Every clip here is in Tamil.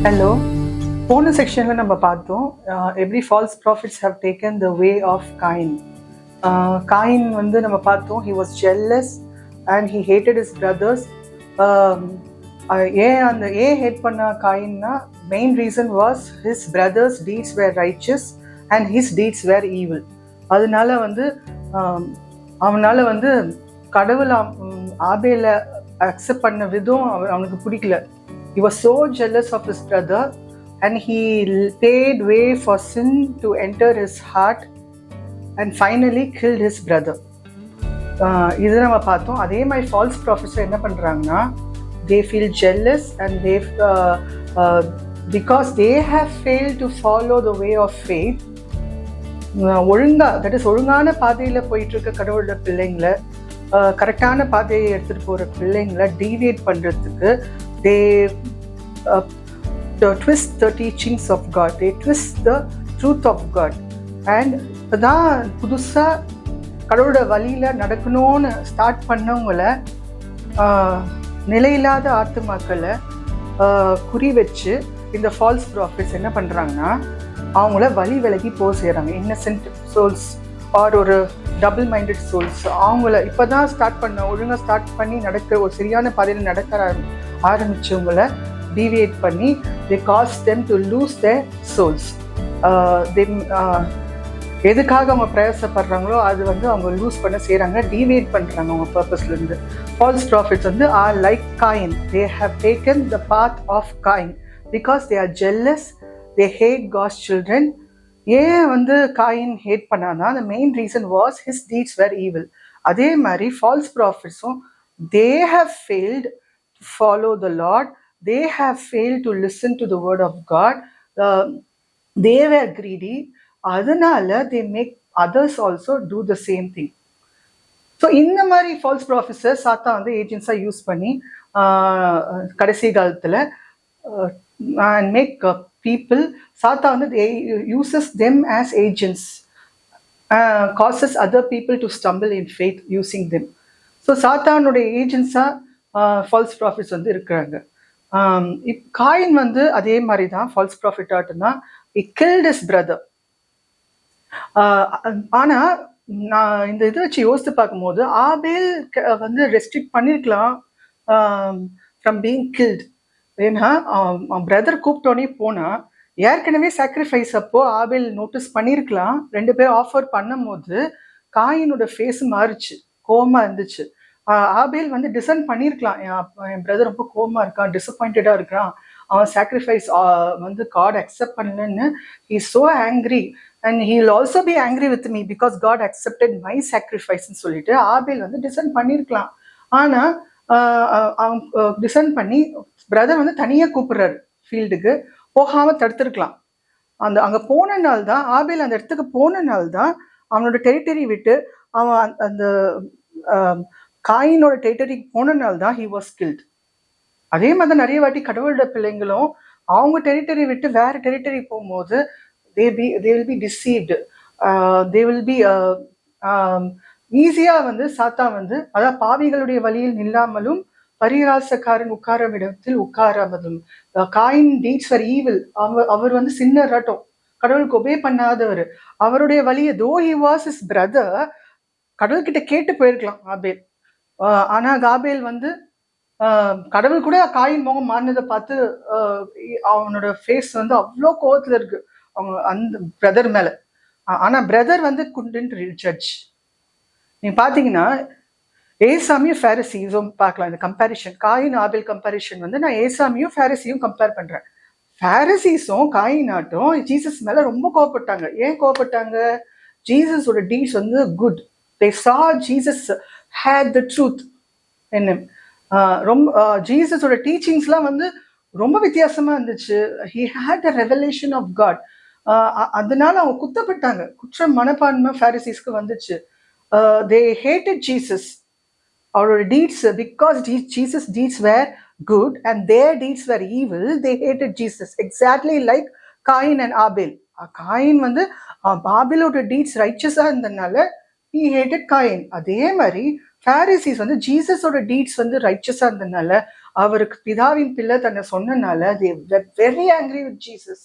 ஹலோ. போன செக்ஷன்ல நம்ம பார்த்தோம் every false prophets have taken the way of Cain. Cain வந்து நம்ம பார்த்தோம் he was jealous and he hated his brothers. ஏன் ஹேட் பண்ண காயின்னா main reason was his brother's deeds were righteous and his deeds were evil. அதனால வந்து அவனால் வந்து கடவுள் ஆபேல அக்செப்ட் பண்ண விதம் அவனுக்கு பிடிக்கல. He was so jealous of his brother and he paved way for sin to enter his heart and finally killed his brother. இது நம்ம பார்த்தோம். அதே மாதிரி ஃபால்ஸ் ப்ராஃபிட்ஸ் என்ன பண்ணுறாங்கன்னா they feel jealous and they because they have failed to follow the way of faith. ஒழுங்கான பாதையில் போயிட்டுருக்க கடவுளோட பிள்ளைங்களை கரெக்டான பாதையை எடுத்துகிட்டு போகிற பிள்ளைங்களை டீவியேட் பண்ணுறதுக்கு they twist the teachings of God, they twist the truth of God. and இப்போதான் புதுசாக கடவுளோட வழியில் நடக்கணும்னு ஸ்டார்ட் பண்ணவங்களை நிலையில்லாத ஆத்துமாக்களை குறி வச்சு இந்த ஃபால்ஸ் ப்ராஃபிட்ஸ் என்ன பண்ணுறாங்கன்னா அவங்கள வழி விலகி போக செய்கிறாங்க. இன்னசென்ட் சோல்ஸ் ஆர் ஒரு டபுள் மைண்டட் சோல்ஸ் அவங்கள இப்போ தான் ஒழுங்காக ஸ்டார்ட் பண்ணி நடக்கிற ஒரு சரியான பாதையில் நடக்க ஆரம்பித்தவங்களை deviate பண்ணி they cause them to lose their souls. எதுக்காக அவங்க பிரயாசப்படுறாங்களோ அது வந்து அவங்க லூஸ் பண்ண செய்கிறாங்க, டீவியேட் பண்ணுறாங்க அவங்க பர்பஸ்லேருந்து. ஃபால்ஸ் ப்ராஃபிட்ஸ் வந்து are like Cain. they have taken the path of Cain because they are jealous, they hate God's children. ஏன் வந்து காயின் ஹேட் பண்ணான்னா the main reason was his deeds were evil. அதே மாதிரி falls ப்ராஃபிட்ஸும் they have failed to follow the Lord, they have failed to listen to the word of God, they were greedy, அதனால they make others also do the same thing. So இந்த மாதிரி ஃபால்ஸ் ப்ராஃபிட்ஸை சாத்தா வந்து ஏஜென்ட்ஸாக யூஸ் பண்ணி கடைசி காலத்தில் and make people, சாத்தா வந்து uses them as agents, causes other people to stumble in faith using them. So சாத்தானுடைய ஏஜென்ட்ஸாக ஃபால்ஸ் ப்ராஃபிட்ஸ் வந்து இருக்கிறாங்க. காயின் வந்து அதே மாதிரி தான் ஃபால்ஸ் ப்ராஃபிட் ஆட்டுனா he killed his brother. ஆனால் நான் இந்த இதை வச்சு யோசித்து பார்க்கும்போது ஆபேல் வந்து ரெஸ்ட்ரிக்ட் பண்ணியிருக்கலாம் ஃப்ரம் பீங் கில்ட். ஏன்னா பிரதர் கூப்பிட்டோன்னே போனால் ஏற்கனவே சாக்ரிஃபைஸ் அப்போ ஆபேல் நோட்டீஸ் பண்ணியிருக்கலாம். 2 பேர் ஆஃபர் பண்ணும் போது காயினோட ஃபேஸ் மாறிச்சு, கோவமாக இருந்துச்சு. ஆபேல் வந்து டிசைன் பண்ணியிருக்கலாம், என் பிரதர் ரொம்ப கோவமாக இருக்கான், டிசப்பாயிண்டடாக இருக்கிறான், அவன் சாக்ரிஃபைஸ் வந்து காட் அக்செப்ட் பண்ணலன்னு he is so angry and he will also be angry with me because God accepted my சாக்ரிஃபைஸ்ன்னு சொல்லிட்டு ஆபேல் வந்து டிசைன் பண்ணியிருக்கலாம். ஆனால் அவன் டிசைன் பண்ணி பிரதர் வந்து தனியாக கூப்பிடுறாரு ஃபீல்டுக்கு, போகாமல் தடுத்துருக்கலாம். அங்கே போனனால தான் ஆபேல் அந்த இடத்துக்கு போனனால தான் அவனோட டெரிட்டரி விட்டு அவன் அந்த காயினோட டெரிட்டரிக்கு போனனால தான் ஹி வாஸ் கில்ட். அதே மாதிரி தான் நிறைய வாட்டி கடவுளோட பிள்ளைங்களும் அவங்க டெரிட்டரி விட்டு வேற டெரிட்டரி போகும்போது they will be deceived, they will be ஈஸியாக வந்து சாத்தா வந்து அதாவது பாவிகளுடைய வழியில் நில்லாமலும் பரிகாசக்காரன் உட்கார இடத்தில் உட்காராமலும். Cain deeds for evil. அவர் வந்து சின்னராட்டம், கடவுளுக்கு ஒபே பண்ணாதவர். அவருடைய வழியை though he was is brother, கடவுள்கிட்ட கேட்டு போயிருக்கலாம் ஆபேல். ஆனால் ஆபேல் வந்து கடவுள் கூட காயின் முகம் மாறினதை பார்த்து அவனோட ஃபேஸ் வந்து அவ்வளோ கோவத்தில் இருக்கு அவங்க அந்த பிரதர் மேலே. ஆனால் பிரதர் வந்து couldn't judge. நீங்கள் பார்த்தீங்கன்னா ஏசாமியும் ஃபேரிசியும் பார்க்கலாம். இந்த கம்பேரிஷன் காயின் ஆபேல் கம்பேரிஷன் வந்து நான் ஏசாமியும் ஃபேரிசியும் கம்பேர் பண்ணுறேன். ஃபேரிசிஸும் காயினாட்டும் ஜீசஸ் மேலே ரொம்ப கோவப்பட்டாங்க. ஏன் கோவப்பட்டாங்க? ஜீசஸோட டீட்ஸ் வந்து good. they saw Jesus had the truth in him. ரொம்ப ஜீசஸோட டீச்சிங்ஸ்லாம் வந்து ரொம்ப வித்தியாசமாக இருந்துச்சு. he had the revelation of God. அதனால அவங்க குத்தப்பட்டாங்க. குற்ற மனப்பான்மை ஃபேரிசிஸ்க்கு வந்துச்சு. they hated Jesus, அவரோட deeds, because Jesus deeds were good and their deeds were evil, they hated Jesus exactly like Cain and Abel. Cain வந்து ஆபேலோட டீட்ஸ் ரைச்சஸாக இருந்ததுனால he hated காயின். அதே மாதிரி ஃபேரிசிஸ் வந்து ஜீசஸோட டீட்ஸ் வந்து ரைச்சஸாக இருந்ததுனால அவருக்கு பிதாவின் பிள்ளை தன்னை சொன்னனால they were very angry with Jesus.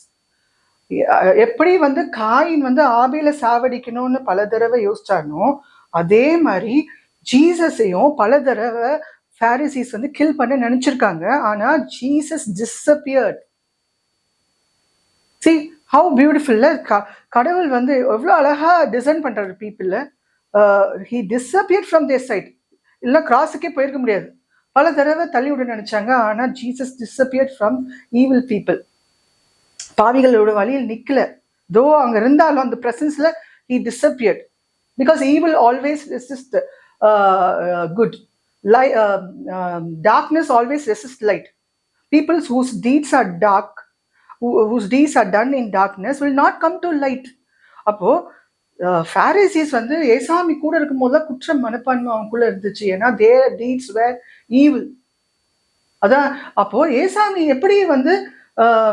எப்படி வந்து காயின் வந்து ஆபேல சாவடிக்கணும்னு பல தடவை யோசிச்சானோ அதே மாதிரி ஜீசஸையும் பல தடவை பாரிசீஸ் வந்து கில் பண்ண நினைச்சிருக்காங்க. ஆனா Jesus disappeared. See how beautiful. கடவுள் வந்து எவ்வளவு அழகா டிசைன் பண்றாரு பீப்புள. he disappeared from their sight. இல்ல கிராஸுக்கே போயிருக்க முடியாது, பல தடவை தள்ளி விட நினைச்சாங்க. ஆனா Jesus disappeared from evil people. பாவிகளோட வழியில் நிக்கல. தோ அங்க இருந்தாலும் அந்த பிரசன்ஸ்ல he disappeared because evil always resist good. Darkness always resists light. People whose deeds are dark, whose deeds are done in darkness will not come to light. அப்போ பாரிசீஸ் வந்து ஏசாமி கூட இருக்கும் போதுதான் குற்றம் மனப்பான்மை அவங்களுக்குள்ள இருந்துச்சு. ஏன்னா their deeds were evil. அதான் அப்போ ஏசாமி எப்படி வந்து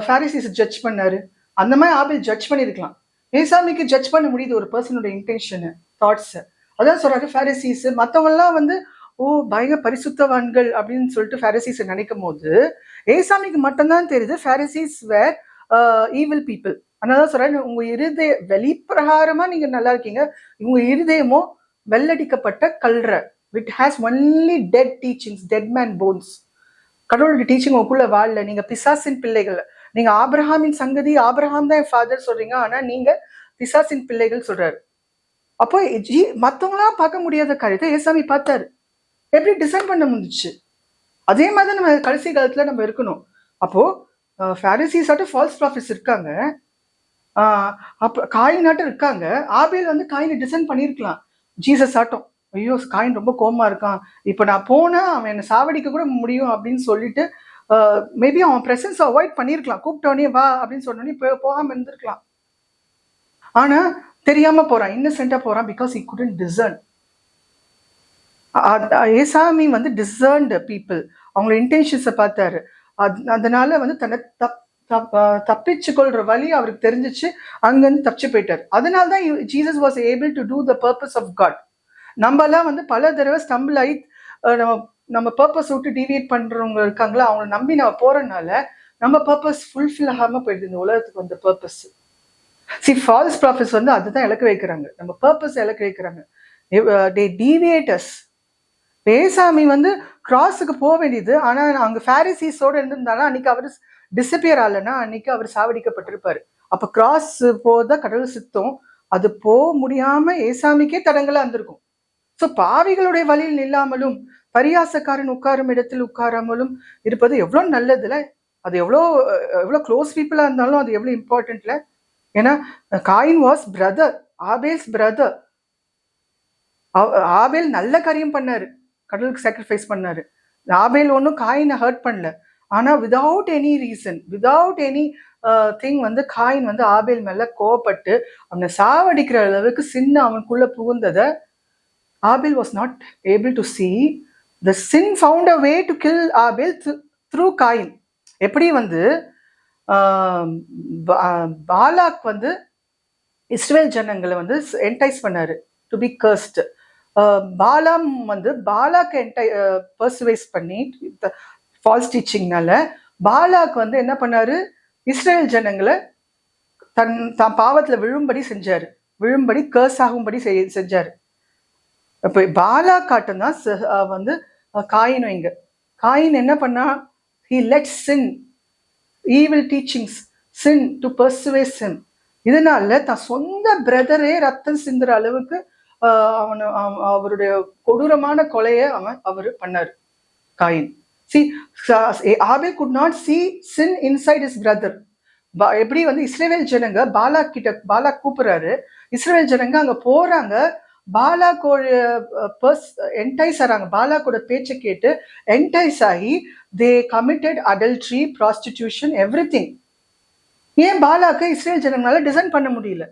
பாரிசீஸ் ஜட்ஜ் பண்ணாரு, அந்த மாதிரி ஆபேல் ஜட்ஜ் பண்ணிருக்கலாம். ஏசாமிக்கு ஜட்ஜ் பண்ண முடியுது ஒரு பர்சனோட இன்டென்ஷன் தாட்ஸ். அதான் சொல்றாரு பாரிசீஸ் மற்றவங்க எல்லாம் வந்து பயங்கர பரிசுத்தவான்கள் அப்படின்னு சொல்லிட்டு பாரிசீஸ் நினைக்கும் போது ஏசாமிக்கு மட்டும்தான் தெரியுது பாரிசீஸ் வேர் ஈவில் பீப்புள். அதனால சொல்றேன், உங்க இருதய வெளிப்பிரகாரமா நீங்க நல்லா இருக்கீங்க, உங்க இருதயமோ வெள்ளடிக்கப்பட்ட கல்ற. It has only dead teachings, dead man bones. கடவுளுடைய டீச்சிங் உங்களுக்குள்ள வாழல. நீங்க பிசாசின் பிள்ளைகள். நீங்க ஆபிரஹாமின் சங்கதி, ஆபிரஹாம் தான் என் ஃபாதர் சொல்றீங்க, ஆனா நீங்க பிசாசின் பிள்ளைகள் சொல்றாரு. அப்போ மத்தவங்களாம் பார்க்க முடியாத காரியத்தை ஏசாமி பார்த்தாரு. எப்படி டிசைன் பண்ண முடிஞ்சிச்சு? அதே மாதிரி நம்ம கடைசி காலத்துல நம்ம இருக்கணும். அப்போ பாரிசீஸ் ஆட்டும் ஃபால்ஸ் ப்ராஃபிட்ஸ் இருக்காங்க, அப்ப காயினாட்டும் இருக்காங்க. ஆபேல் வந்து காயினை டிசைன் பண்ணியிருக்கலாம். ஜீசஸ் ஆட்டம், ஐயோ காயின் ரொம்ப கோமா இருக்கான், இப்போ நான் போனா அவன் என்னை சாவடிக்க கூட முடியும் அப்படின்னு சொல்லிட்டு மேபி அவன் பிரசன்ஸ் அவாய்ட் பண்ணியிருக்கலாம். கூப்பிட்டோடனே வா அப்படின்னு சொன்னோடனே போகாம இருந்திருக்கலாம். ஆனா தெரியாம போறான், இன்னசென்ட்டா போறான், பிகாஸ் he couldn't discern. ஏசாமி வந்து டிசர்ன்டு பீப்புள், அவங்களோட இன்டென்ஷன்ஸை பார்த்தாரு. அதனால வந்து தன்னை தப்பிச்சு கொள்ற வழி அவருக்கு தெரிஞ்சிச்சு, அங்கிருந்து தப்பிச்சு போயிட்டாரு. அதனால்தான் Jesus was able to do the purpose of God. நம்ம எல்லாம் வந்து பல தடவை ஸ்டம்பிள் ஆகி நம்ம பர்பஸ் விட்டு டிவியேட் பண்றவங்க இருக்காங்களா, அவங்கள நம்பி நம்ம போறதுனால நம்ம பர்பஸ் ஃபுல்ஃபில் ஆகாம போயிடுது. இந்த உலகத்துக்கு வந்த பர்பஸ். ஃபால்ஸ் ப்ராஃபிட்ஸ் வந்து அதுதான் இலக்கு வைக்கிறாங்க, நம்ம பர்பஸ் இலக்கு வைக்கிறாங்க. they deviate us. ஏசாமி வந்து கிராஸுக்கு போக வேண்டியது, ஆனா அங்க பாரிசீஸோட இருந்திருந்தாலும் அன்னைக்கு அவர் டிசப்பியர் ஆகலைன்னா அன்னைக்கு அவர் சாவடிக்கப்பட்டிருப்பாரு. அப்ப கிராஸ் போத கடவுள் சித்தம், அது போக முடியாம ஏசாமிக்கே தடங்களா இருந்திருக்கும். ஸோ பாவிகளுடைய வழியில் நில்லாமலும் பரியாசக்காரன் உட்காரும் இடத்தில் உட்காராமலும் இருப்பது எவ்வளோ நல்லதுல. அது எவ்வளோ க்ளோஸ் பீப்புளா இருந்தாலும் அது எவ்வளோ இம்பார்ட்டன்ட்ல. ஏன்னா காயின் வாஸ் பிரதர், ஆபேல்ஸ் பிரதர். ஆபேல் நல்ல காரியம் பண்ணாரு, கடவுளுக்கு சாக்ரிஃபைஸ் பண்ணாரு. ஆபேல் ஒன்றும் காயினை ஹர்ட் பண்ணல. ஆனா without any reason, without anything வந்து காயின் வந்து ஆபேல் மேல கோவப்பட்டு அவனை சாவடிக்கிற அளவுக்கு சின்ன அவனுக்குள்ள புகுந்ததை Abel was not able to see. The sin found a way to kill Abel through Cain. எப்படி வந்து பாலாக் வந்து இஸ்ரேல் ஜனங்களை வந்து என்டைஸ் பண்ணாரு டு பி கர்ஸ்ட். பாலாம் வந்து பாலாக் பர்சுவைஸ் பண்ணி ஃபால்ஸ் டீச்சிங்னால பாலாக் வந்து என்ன பண்ணாரு, இஸ்ரேல் ஜனங்களை தான் பாவத்துல விழும்படி செஞ்சாரு, விழும்படி கர்ஸ் ஆகும்படி செஞ்சாரு. அப்ப பாலாக் காட்டம் தான் வந்து காயின். இங்க காயின் என்ன பண்ணா, he let sin, evil teachings, sin to persuade him. இதனால தான் சொந்த பிரதரே ரத்தம் சிந்துற அளவுக்கு அவருடைய கொடூரமான கொலையை அவரு பண்ணாரு coin. See, Abel could not see sin inside his brother. எப்படி வந்து இஸ்ரேல் ஜனங்க பாலாக் கூப்பிடுறாரு, இஸ்ரேல் ஜனங்க அங்க போறாங்க, பாலாக்கோட என்டைஸ் ஆறாங்க, பாலாக்கோட பேச்சை கேட்டு என்டைஸ் ஆகி they committed adultery, prostitution, everything. ஏன் பாலாக்கு இஸ்ரேல் ஜனங்களால டிசைன் பண்ண முடியல?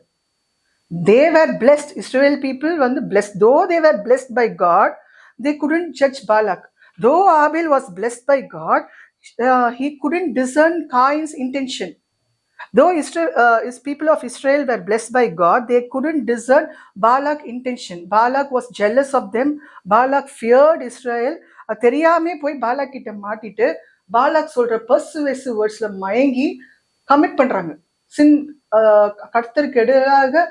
they were blessed. Israel people வந்து blessed, though they were blessed by God, they couldn't judge Balak. Though Abel was blessed by God, he couldn't discern Cain's intention. Though his people of Israel were blessed by God, they couldn't discern Balak's intention. Balak was jealous of them. Balak feared Israel தெரியாமே போய் பாலாக் கிட்ட மாட்டிட்டு பாலாக் சொல்ற பர்சுவேசிவ் வேர்ட்ஸ்ல மயங்கி கமிட் பண்றாங்க. கர்த்தருக்கு எதிராக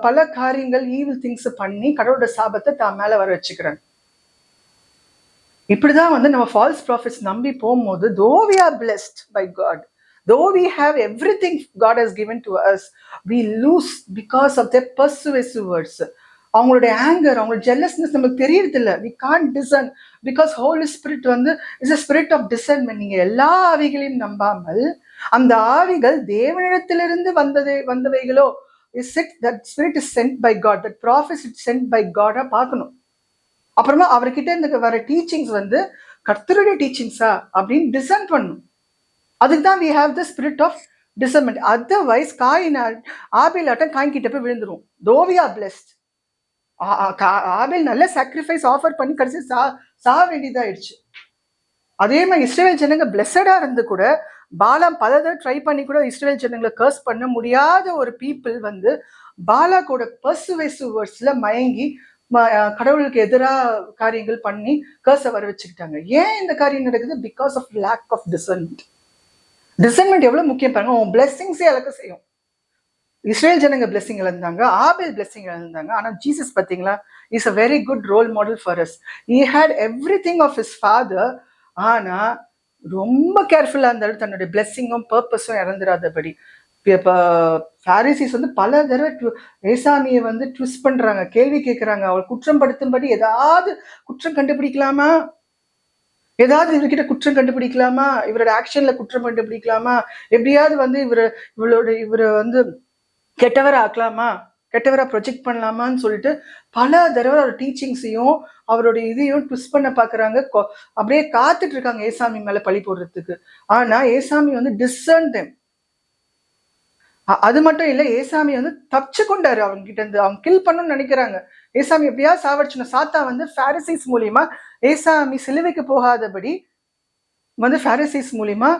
பல காரியங்கள் ஈவில் திங்ஸ் பண்ணி கடவுளோட சாபத்தை தான் மேல வர வச்சுக்கிறாங்க. இப்படிதான் வந்து நம்ம ஃபால்ஸ் ப்ராஃபிட்ஸ் நம்பி போகும்போது, though we are blessed by God, though we have everything God has given to us, we lose because of their persuasive words. அவங்களுடைய ஆங்கர், அவங்களோட ஜெல்லஸ்னஸ் நமக்கு தெரியறது இல்லை. we can't discern because Holy Spirit வந்து is a spirit of discernment. நீங்க எல்லா ஆவிகளையும் நம்பாமல் அந்த ஆவிகள் தேவனிடத்திலிருந்து வந்தவைகளோ, that spirit is sent by God, that prophet is sent by God பார்க்கணும். அப்புறமா அவர்கிட்ட இருந்து வர டீச்சிங்ஸ் வந்து கர்த்தருடைய டீச்சிங்ஸா அப்படின்னு டிசைன் பண்ணும். அதுக்கு தான் we have the spirit of discernment. Otherwise Abel ஆட்டம் காயின் கிட்ட போய் விழுந்துரும். though we are blessed, ஆபேல் நல்ல சாக்ரிஃபைஸ் ஆஃபர் பண்ணி கடைசி சா வேண்டியதாயிடுச்சு. அதே மாதிரி இஸ்ரேல் ஜனங்க பிளஸடா இருந்து கூட பாலாம் பல தடவை ட்ரை பண்ணி கூட இஸ்ரேல் ஜனங்களை கர்ஸ் பண்ண முடியாத ஒரு பீப்புள் வந்து பாலாக்கோட பர்சுவேசிவ் வேர்ட்ஸ்ல மயங்கி கடவுளுக்கு எதிராக காரியங்கள் பண்ணி கர்ஸை வர வச்சுக்கிட்டாங்க. ஏன் இந்த காரியம் நடக்குது? Because of lack of discernment. Discernment எவ்வளவு முக்கியம் பாருங்க. உன் பிளெஸிங்ஸே இழக்க செய்யும். இஸ்ரேல் ஜனங்க பிளெஸிங் இழந்தாங்க, ஆபேல் பிளெஸிங் இழந்தாங்க. ஆனா ஜீசஸ் பாத்தீங்களா, is a very good role model for us. He had everything of his father. ஆனா ரொம்ப கேர்ஃபுல்லா இருந்தாலும் தன்னுடைய பிளெஸிங்கும் பர்பஸும் இறந்துடாதபடி. இப்போ பாரிசீஸ் வந்து பல தடவை ஏசாமியை வந்து ட்விஸ்ட் பண்றாங்க, கேள்வி கேட்கறாங்க. அவள் குற்றம் படுத்தும்படி ஏதாவது குற்றம் கண்டுபிடிக்கலாமா, ஏதாவது இவர்கிட்ட குற்றம் கண்டுபிடிக்கலாமா, இவரோட ஆக்ஷன்ல குற்றம் கண்டுபிடிக்கலாமா, எப்படியாவது வந்து இவரை வந்து கெட்டவரை ஆக்கலாமா, கெட்டவரா ப்ரொஜெக்ட் பண்ணலாமான்னு சொல்லிட்டு பல தடவை அவரோட டீச்சிங்ஸையும் அவருடைய இதையும் ட்விஸ்ட் பண்ண பாக்குறாங்க. அப்படியே காத்துட்டு இருக்காங்க ஏசாமி மேல பழி போடுறதுக்கு. ஆனா ஏசாமி வந்து டிசர்ன் தெம். அது மட்டும் இல்ல, ஏசாமி வந்து தப்பிச்சு கொண்டாரு அவங்க கிட்ட இருந்து. அவங்க கில் பண்ணணும்னு நினைக்கிறாங்க. ஏசாமி எப்படியா சாவடிச்சணும். சாத்தா வந்து பாரிசீஸ் மூலியமா ஏசாமி சிலுவைக்கு போகாதபடி வந்து பாரிசீஸ் மூலியமா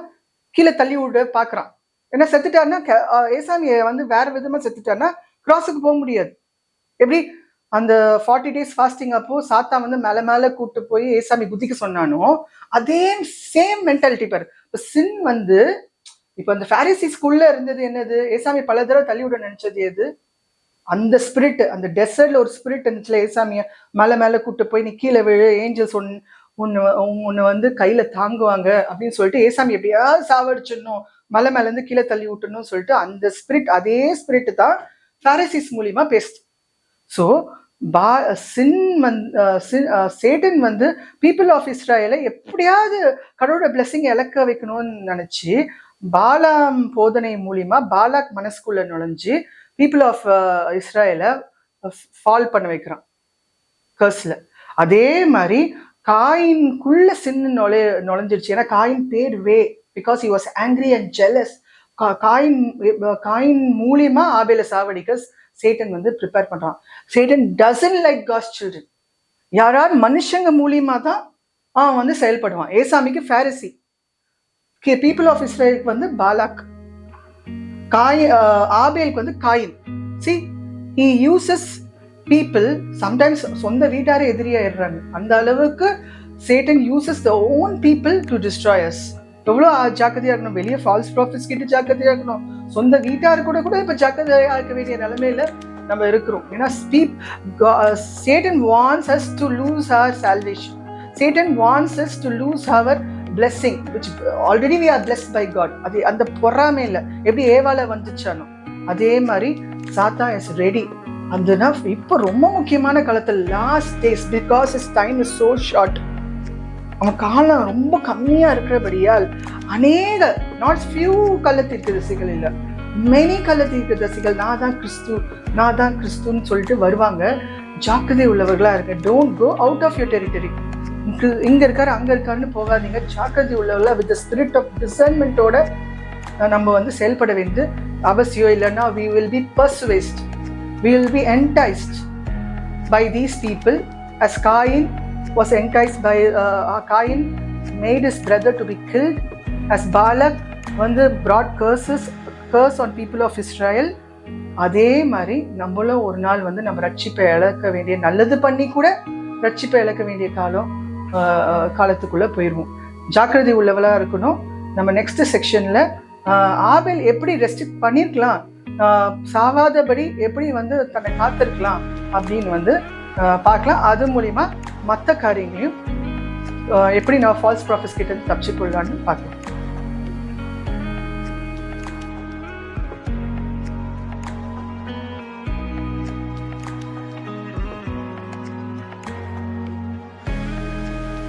கீழே தள்ளி விட பாக்குறான். ஏன்னா செத்துட்டாருன்னா ஏசாமிய வந்து வேற விதமா செத்துட்டாருன்னா கிராஸுக்கு போக முடியாது. எப்படி அந்த 40 days ஃபாஸ்டிங் அப்போ சாத்தா வந்து மேல மேல கூட்டு போய் ஏசாமி குதிக்க சொன்னானோ, அதே சேம் மென்டாலிட்டி பாரு. சின் வந்து இப்ப அந்த பாரிசீஸ்குள்ள இருந்தது என்னது? ஏசாமி பல தடவை தள்ளி விட நினைச்சது எது? அந்த ஸ்பிரிட், அந்த டெசர்ட்ல ஒரு ஸ்பிரிட் இருந்துச்சுல, ஏசாமிய மேல மேல கூட்டு போய் நீ கீழே விழு, ஏஞ்சல்ஸ் உன்னை வந்து கையில தாங்குவாங்க அப்படின்னு சொல்லிட்டு ஏசாமி எப்படியாவது சாவடிச்சிடணும், மலை மேல இருந்து கீழே தள்ளி விட்டணும்னு சொல்லிட்டு அந்த ஸ்பிரிட், அதே ஸ்பிரிட் தான் பாரிசீஸ் மூலியமா பேசுது. ஸோ சேட்டன் வந்து பீப்புள் ஆஃப் இஸ்ராயலை எப்படியாவது கடவுளோட பிளெஸிங் இழக்க வைக்கணும்னு நினைச்சு பாலாம் போதனை மூலியமா பாலாக் மனசுக்குள்ள நுழைஞ்சு பீப்புள் ஆஃப் இஸ்ராயலை ஃபால் பண்ண வைக்கிறான் கர்ஸ்ல. அதே மாதிரி காயின்குள்ள சின்ன நுழைஞ்சிருச்சு. ஏன்னா காயின் பேர் வே because he was angry and jealous. Cain மூலியமா ஆபேல சாவடிக்க சேட்டன் வந்து ப்ரிப்பேர் பண்றான். Satan doesn't like God's children. யாராவது மனுஷங்க மூலியமா தான் வந்து செயல்படுவான். ஏசாமிக்கு பாரிசி, பீப்புள் ஆஃப் இஸ்ரேலுக்கு வந்து பாலாக், ஆபேலுக்கு வந்து Cain. See, he uses people, sometimes சொந்த வீட்டாரே எதிரியாயிடுறாங்க. அந்த அளவுக்கு Satan uses the own people to destroy us. எவ்வளோ ஜாக்கிரதையா இருக்கணும். வெளியே ஃபால்ஸ் ப்ராஃபிட்ஸ் கிட்ட ஜாக்கிரதையா இருக்கணும். சொந்த வீட்டாரு கூட இப்ப ஜாக்கிரதையா இருக்க வேண்டிய நிலைமையில நம்ம இருக்கிறோம். ஏன்னா Satan wants us to lose our salvation. Satan wants us to lose our blessing, which already we are blessed by God. அது அந்த பொறாமை இல்லை. எப்படி ஏவால வந்துச்சானோ அதே மாதிரி சாத்தா இஸ் ரெடி. அந்த இப்போ ரொம்ப முக்கியமான காலத்தில் last days, because his time is so short, அவன் காலம் ரொம்ப கம்மியா இருக்கிறபடியால் அநேக நாட் ஃபியூ கள்ளத்தீர்க்கதரிசிகள் இல்லை, மெனி கள்ளத்தீர்க்கதரிசிகள் நான் தான் கிறிஸ்துன்னு சொல்லிட்டு வருவாங்க. ஜாக்கிரதை உள்ளவர்களா இருக்க. Don't go out of your territory. இங்க இருக்காரு அங்க இருக்காருன்னு போகாதீங்க. ஜாக்கிரதை உள்ளவர்களா வித் ஸ்பிரிட் ஆஃப் டிசர்ன்மெண்டோட நம்ம வந்து செயல்பட வேண்டியது அவசியம். இல்லைன்னா we will be persuaded, we will be enticed by these people as Cain was enticed by Cain made his brother to be killed, as Balak வந்து brought curse on people of Israel. அதே மாதிரி நம்மளும் ஒரு நாள் வந்து நம்ம ரட்சிப்பை இழக்க வேண்டிய, நல்லது பண்ணி கூட ரட்சிப்பை இழக்க வேண்டிய காலம் காலத்துக்குள்ளே போயிடுவோம். ஜாக்கிரதை உள்ளவளாக இருக்கணும். நம்ம நெக்ஸ்ட் செக்ஷனில் ஆபேல் எப்படி ரெஸ்ட்ரிக்ட் பண்ணியிருக்கலாம், சாவாதபடி எப்படி வந்து தன்னை காத்திருக்கலாம் அப்படின்னு வந்து பார்க்கலாம். அது மூலிமா மற்ற காரியங்களையும் எப்படி நான் ஃபால்ஸ் ப்ராஃபிட்ஸ் கிட்ட தப்பிச்சு கொள்ளலான்னு பார்க்கலாம்.